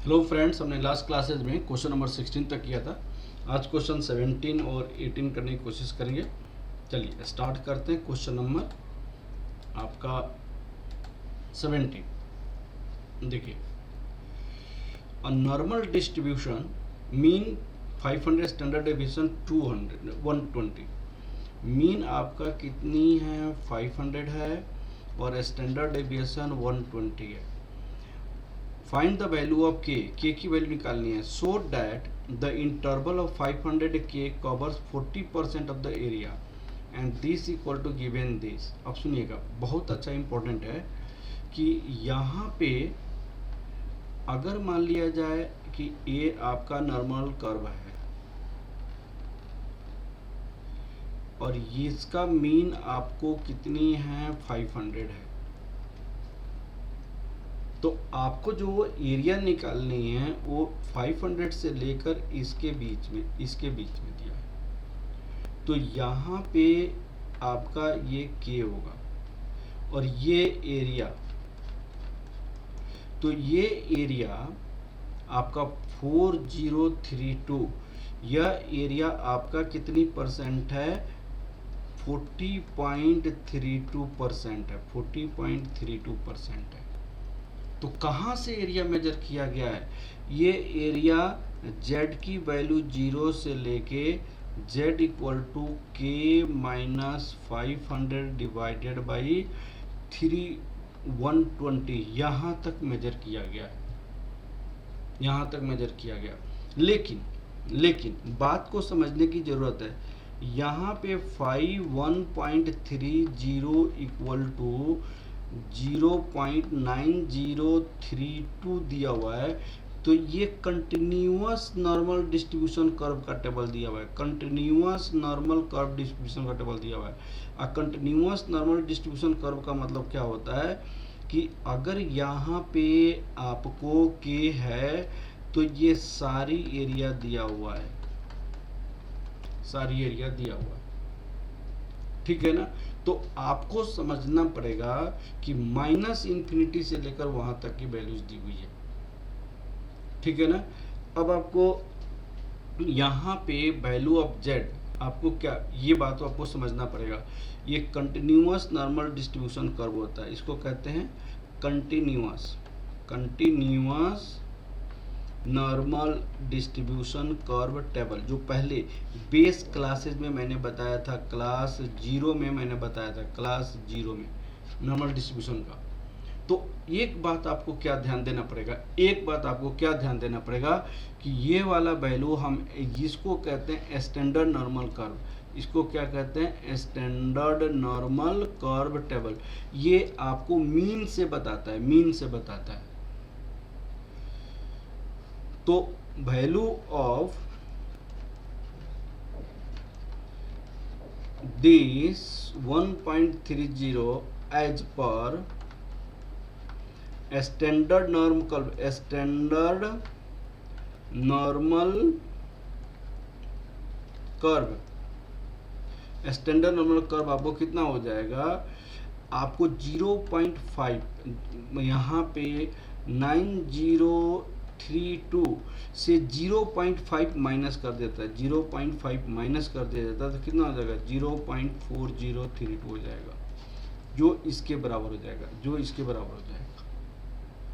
Hello friends, हमने last classes में question number 16 तक किया था। आज क्वेश्चन 17 और 18 करने की कोशिश करेंगे। चलिए स्टार्ट करते हैं। क्वेश्चन नंबर आपका 17 देखिए, a normal distribution mean 500, standard deviation 200 120। Mean आपका कितनी है? 500 है और स्टैंडर्ड डेविएशन 120 है। फाइंड द वैल्यू ऑफ के की वैल्यू निकालनी है। So that the interval of 500 के covers 40% of the area and this equal to given this. अब सुनिएगा, बहुत अच्छा इंपॉर्टेंट है कि यहाँ पे अगर मान लिया जाए कि ये आपका नॉर्मल कर्व है और इसका मीन आपको कितनी है? 500 है। तो आपको जो एरिया निकालनी है वो 500 से लेकर इसके बीच में दिया है। तो यहाँ पे आपका ये के होगा और ये एरिया, तो ये एरिया आपका 4032, यह एरिया आपका कितनी परसेंट है? 40.32% है। 40.32% है। तो कहाँ से एरिया मेजर किया गया है? ये एरिया z की वैल्यू 0 से लेके z इक्वल टू के माइनस 500 डिवाइडेड बाई 120 यहाँ तक मेजर किया गया है। यहाँ तक मेजर किया गया। लेकिन बात को समझने की जरूरत है। यहाँ पे 1.30 इक्वल टू 0.9032 दिया हुआ है। तो ये कंटिन्यूअस नॉर्मल डिस्ट्रीब्यूशन कर्व का टेबल दिया हुआ है। कंटिन्यूअस नॉर्मल कर्व डिस्ट्रीब्यूशन का टेबल दिया हुआ है। कंटिन्यूअस नॉर्मल डिस्ट्रीब्यूशन कर्व का मतलब क्या होता है कि अगर यहाँ पे आपको के है तो ये सारी एरिया दिया हुआ है, सारी एरिया दिया हुआ है, ठीक है ना। तो आपको समझना पड़ेगा कि माइनस इन्फिनिटी से लेकर वहां तक की वैल्यूज दी हुई है, ठीक है ना। अब आपको यहाँ पे वैल्यू ऑफ जेड, आपको क्या, ये बात तो आपको समझना पड़ेगा। ये कंटिन्यूअस नॉर्मल डिस्ट्रीब्यूशन कर्व होता है, इसको कहते हैं continuous normal distribution curve table, जो पहले बेस क्लासेज में मैंने बताया था, क्लास 0 में मैंने बताया था, क्लास 0 में नॉर्मल डिस्ट्रीब्यूशन का। तो एक बात आपको क्या ध्यान देना पड़ेगा, कि ये वाला वैल्यू हम इसको कहते हैं स्टैंडर्ड नॉर्मल कर्व। इसको क्या कहते हैं? Standard normal curve table. ये आपको मीन से बताता है, तो वैल्यू ऑफ दिस 1.30 एज पर स्टैंडर्ड नॉर्मल कर्व आपको कितना हो जाएगा? आपको 0.5 यहाँ पे 9032 से 0.5 माइनस कर देता है, 0.5 माइनस कर दिया जाता है तो कितना हो जाएगा? 0.4032 हो जाएगा, जो इसके बराबर हो जाएगा,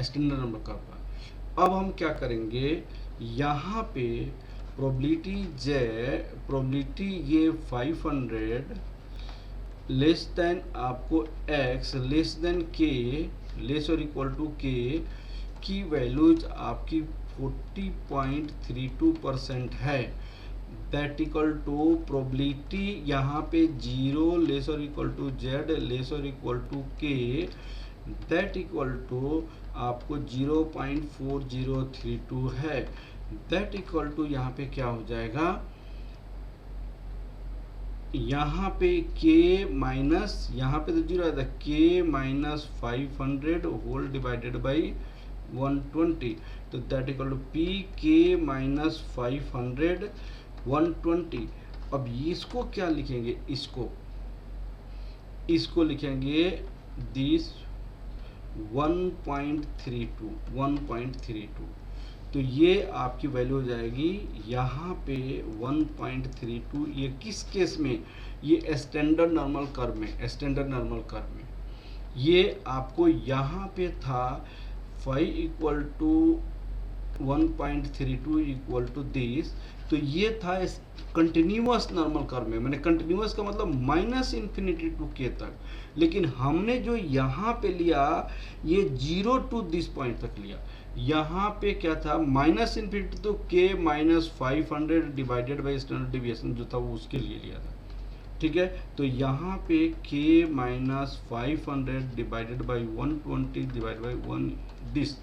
स्टैंडर्ड नंबर कर्व का। अब हम क्या करेंगे, यहाँ पे प्रोबेबिलिटी ये 500 लेस देन आपको x लेस देन के लेस और इक्वल टू के की वैल्यूज आपकी 40.32% है। दैट इक्वल टू प्रोबेबिलिटी यहाँ पे 0 लेस और इक्वल टू z लेस और इक्वल टू के, दैट इक्वल टू आपको 0.4032 है। दैट इक्वल टू यहाँ पे क्या हो जाएगा? यहाँ पे के माइनस, यहाँ पे तो 0 आया था, के माइनस 500 होल डिवाइडेड बाई 120, तो दैट इक्वल टू पी के माइनस 500 120। अब इसको क्या लिखेंगे? इसको लिखेंगे दिस 1.32 तो ये आपकी वैल्यू हो जाएगी यहाँ पे 1.32। ये किस केस में? ये स्टैंडर्ड नॉर्मल कर्व में, स्टैंडर्ड नॉर्मल कर्व में ये आपको यहाँ पे था phi equal to 1.32 equal to this. तो ये था कंटिन्यूअस नॉर्मल कर्व में, मैंने कंटिन्यूअस का मतलब माइनस इन्फिनिटी टू के तक, लेकिन हमने जो यहाँ पे लिया ये 0 टू दिस पॉइंट तक लिया। यहाँ पे क्या था? माइनस इन्फिनिटी तो के minus 500 divided by standard deviation जो था वो उसके लिए लिया था, ठीक है। तो यहाँ पे k minus 500 divided by 120 divide by 1 this.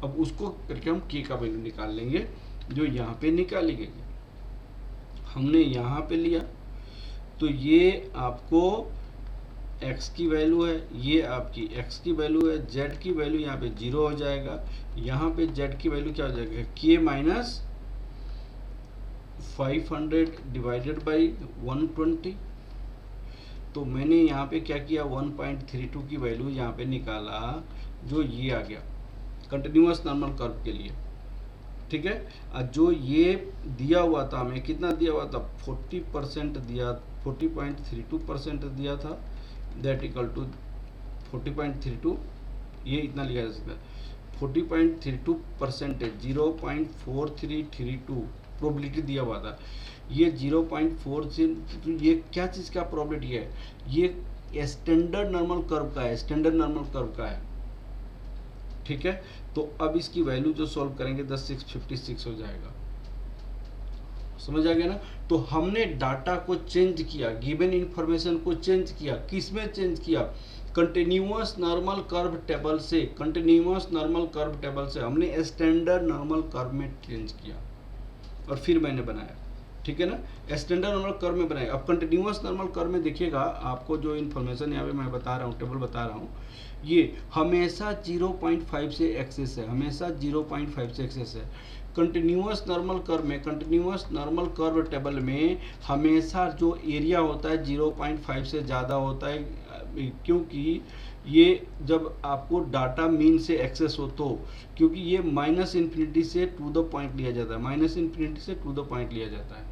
अब उसको करके हम k का वैल्यू निकाल लेंगे जो यहाँ पे निकाली गई है। हमने यहाँ पे लिया तो ये आपको x की वैल्यू है, ये आपकी x की वैल्यू है, z की वैल्यू यहाँ पे 0 हो जाएगा। यहाँ पे z की वैल्यू क्या हो जाएगा? k minus 500 divided by 120। तो मैंने यहाँ पे क्या किया? 1.32 की वैल्यू यहाँ पे निकाला जो ये आ गया कंटिन्यूअस नॉर्मल कर्व के लिए, ठीक है। जो ये दिया हुआ था हमें, कितना दिया हुआ था? 40% दिया, 40.32% दिया था, दैट इक्वल टू 40.32, ये इतना लिखा जा सकता है 40.32% 0.4332 प्रोबेबिलिटी दिया हुआ था। ये 0.4 से ये क्या चीज़ का प्रोबेबिलिटी है? ये स्टैंडर्ड नॉर्मल कर्व का है, स्टैंडर्ड नॉर्मल कर्व का है, ठीक है। तो अब इसकी वैल्यू जो सॉल्व करेंगे 10,656 हो जाएगा। समझ आ गया ना? तो हमने डाटा को चेंज किया, गिवन इंफॉर्मेशन को चेंज किया। किस में चेंज किया? कंटिन्यूअस नॉर्मल कर्व टेबल से, कंटिन्यूअस नॉर्मल कर्व टेबल से हमने स्टैंडर्ड नॉर्मल कर्व में चेंज किया और फिर मैंने बनाया, ठीक है ना। स्टैंडर्ड नॉर्मल कर्व में बनाया। अब कंटिन्यूअस नॉर्मल कर्व में देखिएगा, आपको जो इन्फॉर्मेशन यहाँ पे मैं बता रहा हूँ, टेबल बता रहा हूँ, ये हमेशा 0.5 से एक्सेस है, हमेशा 0.5 से एक्सेस है। कंटिन्यूअस नॉर्मल कर्व में, कंटिन्यूअस नॉर्मल कर्व टेबल में हमेशा जो एरिया होता है 0.5 से ज़्यादा होता है, क्योंकि ये जब आपको डाटा मीन से एक्सेस हो तो, क्योंकि ये माइनस इन्फिनिटी से टू द पॉइंट लिया जाता है, माइनस इन्फिनिटी से टू द पॉइंट लिया जाता है,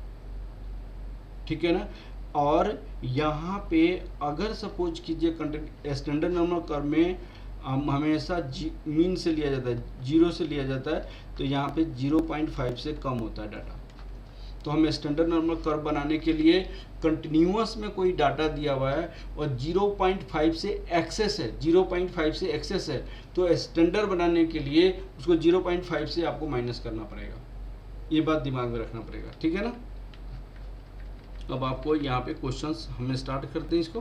ठीक है ना। और यहाँ पे अगर सपोज कीजिए स्टैंडर्ड नॉर्मल कर्व में हम हमेशा मीन से लिया जाता है, 0 से लिया जाता है, तो यहाँ पे 0.5 से कम होता है डाटा। तो हम स्टैंडर्ड नॉर्मल कर्व बनाने के लिए कंटिन्यूअस में कोई डाटा दिया हुआ है और 0.5 से एक्सेस है, 0.5 से एक्सेस है, तो स्टैंडर्ड बनाने के लिए उसको 0.5 से आपको माइनस करना पड़ेगा। ये बात दिमाग में रखना पड़ेगा, ठीक है ना। अब आपको यहाँ पे क्वेश्चंस हम स्टार्ट करते हैं इसको।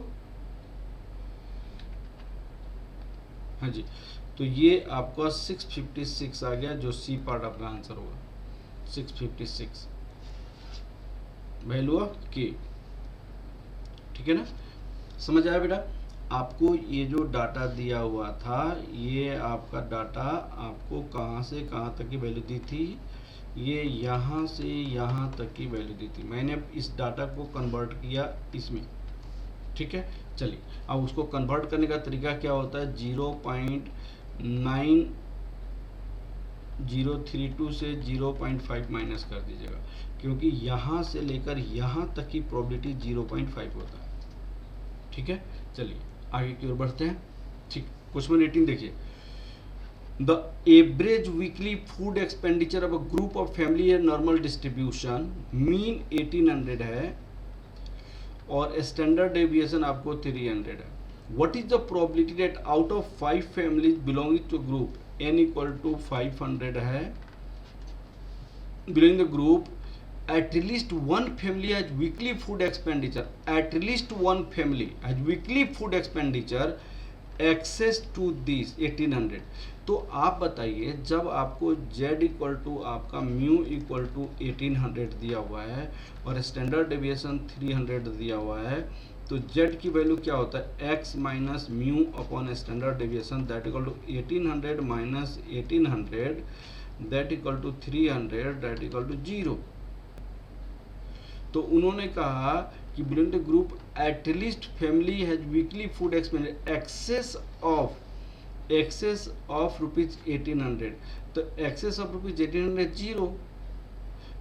हाँ जी, तो ये आपका 656 आ गया, जो सी पार्ट आपका आंसर होगा 656 वैल्यू के, ठीक है ना। समझ आया बेटा? आपको ये जो डाटा दिया हुआ था, ये आपका डाटा आपको कहाँ से कहाँ तक की वैल्यू दी थी? ये यहाँ से यहाँ तक की वैल्यू दी थी। मैंने इस डाटा को कन्वर्ट किया इसमें, ठीक है। चलिए, अब उसको कन्वर्ट करने का तरीका क्या होता है? 0.9032 से 0.5 माइनस कर दीजिएगा, क्योंकि यहाँ से लेकर यहाँ तक की प्रोबेबिलिटी 0.5 होता है, ठीक है। चलिए आगे की ओर बढ़ते हैं, ठीक। क्वेश्चन 18 देखिए, the average weekly food expenditure of a group of family है नॉर्मल डिस्ट्रीब्यूशन, मीन 1800 है और स्टैंडर्ड डेविएशन आपको 300 है। What is the probability that out of 5 families belonging to group n equal to 500 है, belonging the group, at least one family has weekly food expenditure, at least one family has weekly food expenditure access to this 1800। तो आप बताइए, जब आपको z equal to आपका mu equal to 1800 दिया हुआ है और स्टैंडर्ड डेविएशन 300 दिया हुआ है, तो z की वैल्यू क्या होता है? x minus mu upon standard deviation, that equal to 1800 minus 1800, that equal to 300, that equal to 0। तो उन्होंने कहा कि belong to group at least family has weekly food expenditure excess of rupees 1800। तो एक्सेस ऑफ रुपीज 1800 जीरो,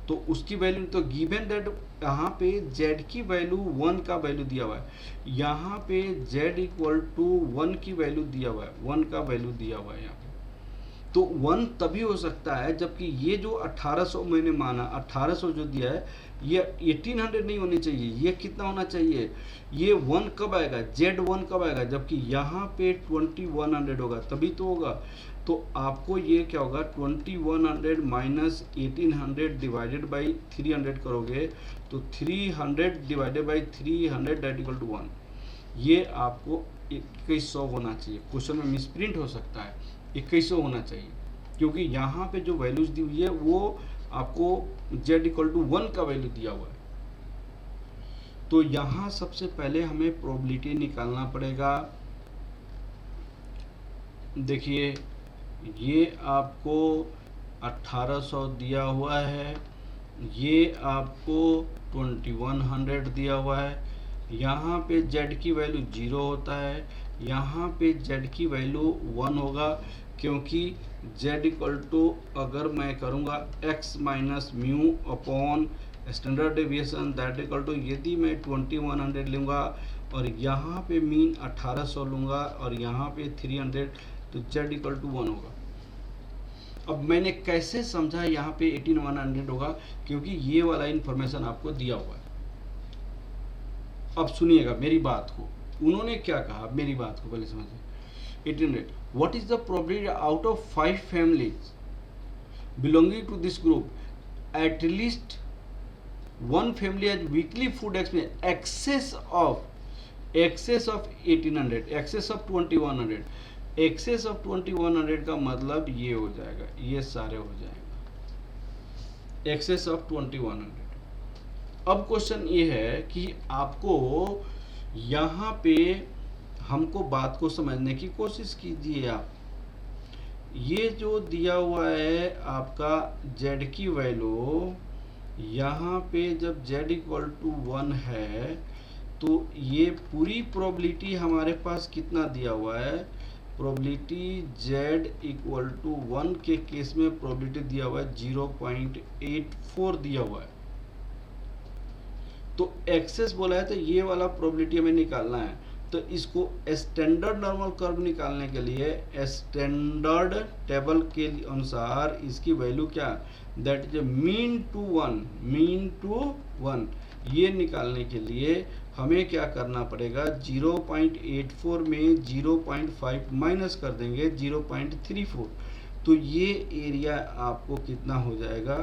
तो उसकी value, तो given that यहाँ पे z की वैल्यू 1 का वैल्यू दिया हुआ है, यहाँ पे z इक्वल टू 1 की वैल्यू दिया हुआ है, 1 का वैल्यू दिया हुआ है यहाँ पे। तो 1 तभी हो सकता है जबकि ये जो 1800 मैंने माना, 1800 जो दिया है ये 1800 नहीं होनी चाहिए, ये कितना होना चाहिए, ये 1 कब आएगा, z1 कब आएगा, जबकि यहाँ पे 2100 होगा तभी तो होगा। तो आपको ये क्या होगा, 2100 माइनस 1800 डिवाइडेड बाई 300 करोगे तो 300 divided by 300 that equal to 1, ये आपको 2100 होना चाहिए। क्वेश्चन में मिसप्रिंट हो सकता है, 2100 होना चाहिए क्योंकि यहाँ पे जो वैल्यूज दी हुई है वो आपको z इक्वल टू 1 का वैल्यू दिया हुआ है। तो यहाँ सबसे पहले हमें प्रोबेबिलिटी निकालना पड़ेगा। देखिए ये आपको 1800 दिया हुआ है, ये आपको 2100 दिया हुआ है, यहाँ पे z की वैल्यू 0 होता है, यहाँ पे z की वैल्यू 1 होगा क्योंकि z इक्वल टू अगर मैं करूँगा x minus mu upon standard deviation that equal to, यदि मैं 2100 लूँगा और यहाँ पे मीन 1800 लूँगा और यहाँ पे 300 तो z इक्वल टू 1 होगा। अब मैंने कैसे समझा यहाँ पे 18100 होगा, क्योंकि ये वाला इंफॉर्मेशन आपको दिया हुआ है। अब सुनिएगा मेरी बात को, उन्होंने क्या कहा मेरी बात को पहले समझिए। 1800 what is the probability out of 5 families belonging to this group at least one family has weekly food expense excess of 1800, excess of 2100, excess of 2100 का मतलब ये हो जाएगा, ये सारे हो जाएगा excess of 2100। अब क्वेश्चन ये है कि आपको यहाँ पे हमको बात को समझने की कोशिश कीजिए। आप ये जो दिया हुआ है आपका z की वैल्यू, यहाँ पे जब z इक्वल टू 1 है तो ये पूरी प्रोबेबिलिटी हमारे पास कितना दिया हुआ है, प्रोबेबिलिटी z इक्वल टू 1 के केस में प्रोबेबिलिटी दिया हुआ है 0.84 दिया हुआ है। तो एक्सेस बोला है तो ये वाला प्रोबेबिलिटी हमें निकालना है। तो इसको स्टैंडर्ड नॉर्मल कर्व निकालने के लिए स्टैंडर्ड टेबल के अनुसार इसकी वैल्यू क्या, that is mean to 1, mean to 1, ये निकालने के लिए हमें क्या करना पड़ेगा, 0.84 में 0.5 माइनस कर देंगे 0.34, तो ये एरिया आपको कितना हो जाएगा,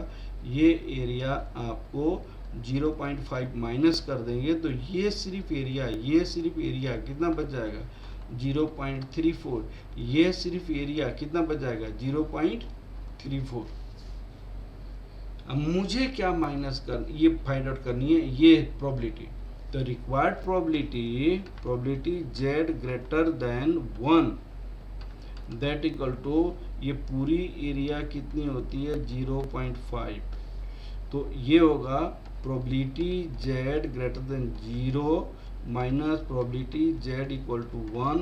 ये एरिया आपको 0.5 माइनस कर देंगे तो ये सिर्फ एरिया कितना बच जाएगा 0.34, ये सिर्फ एरिया कितना बच जाएगा 0.34। अब मुझे क्या माइनस कर, ये फाइंड आउट करनी है ये प्रोबेबिलिटी। तो required probability z greater than 1 that equal to, ये पूरी एरिया कितनी होती है 0.5, तो ये होगा probability z greater than 0 minus probability z equal to 1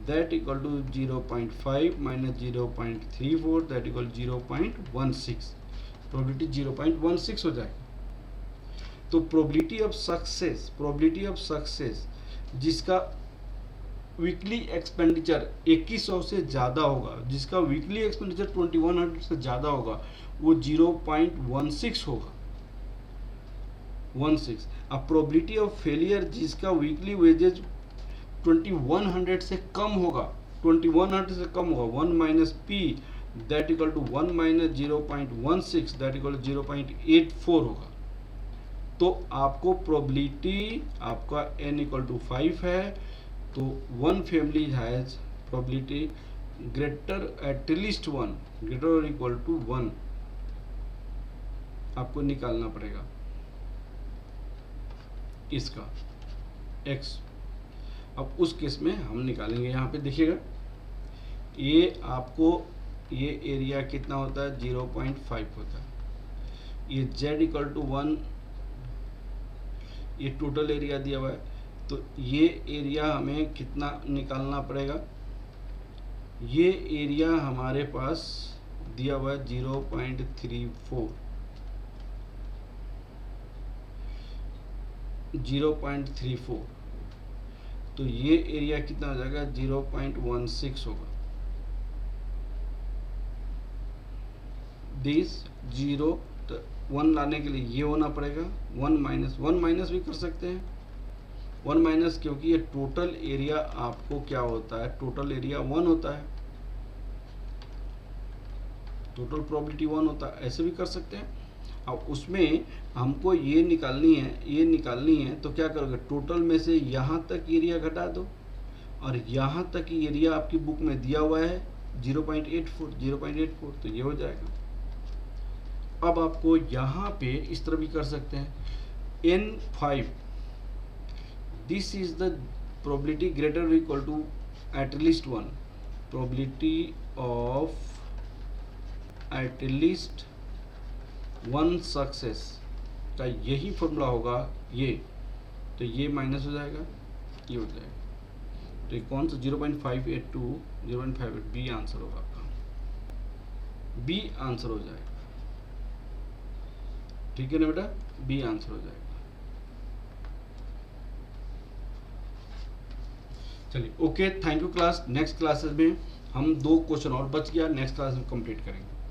that equal to 0.5 minus 0.34 that equal 0.16, probability 0.16 हो जाएगा। तो प्रोबेबिलिटी ऑफ सक्सेस जिसका वीकली एक्सपेंडिचर 2100 से ज़्यादा होगा, जिसका वीकली एक्सपेंडिचर 2100 से ज़्यादा होगा, वो 0.16 होगा, 16। अब प्रोबेबिलिटी ऑफ फेलियर जिसका वीकली वेजेज 2100 से कम होगा, 2100 से कम होगा, 1 minus P that equal to 1 minus 0.16 that equal to 0.84 होगा। तो आपको प्रोबेबिलिटी आपका n इक्वल टू 5 है, तो 1 family has probability greater at least 1 greater और इक्वल टू 1 आपको निकालना पड़ेगा इसका x। अब उस केस में हम निकालेंगे, यहाँ पे देखिएगा ये आपको ये एरिया कितना होता है 0.5 होता है, ये z इक्वल टू 1 ये टोटल एरिया दिया हुआ है, तो ये एरिया हमें कितना निकालना पड़ेगा, ये एरिया हमारे पास दिया हुआ है 0.34, 0.34, तो ये एरिया कितना हो जाएगा 0.16 होगा। दिस 0 1 लाने के लिए ये होना पड़ेगा 1 माइनस भी कर सकते हैं 1 माइनस, क्योंकि ये टोटल एरिया आपको क्या होता है, टोटल एरिया 1 होता है, टोटल प्रोबेबिलिटी 1 होता है, ऐसे भी कर सकते हैं। अब उसमें हमको ये निकालनी है, तो क्या करोगे, टोटल में से यहाँ तक एरिया घटा दो और यहाँ तक की एरिया आपकी बुक में दिया हुआ है 0.84, तो ये हो जाएगा। अब आपको यहाँ पे इस तरह भी कर सकते हैं N5, this is the probability greater equal to at least 1, probability of at least 1 success का यही फॉर्मूला होगा ये, तो ये माइनस हो जाएगा, ये हो जाएगा, तो ये कौन सा 0.582, 0.58 बी आंसर होगा आपका, बी आंसर हो जाएगा। ठीक है ना बेटा, बी आंसर हो जाएगा। चलिए okay, thank you class. Next classes में हम 2 क्वेश्चन और बच गया, नेक्स्ट क्लास में कंप्लीट करेंगे।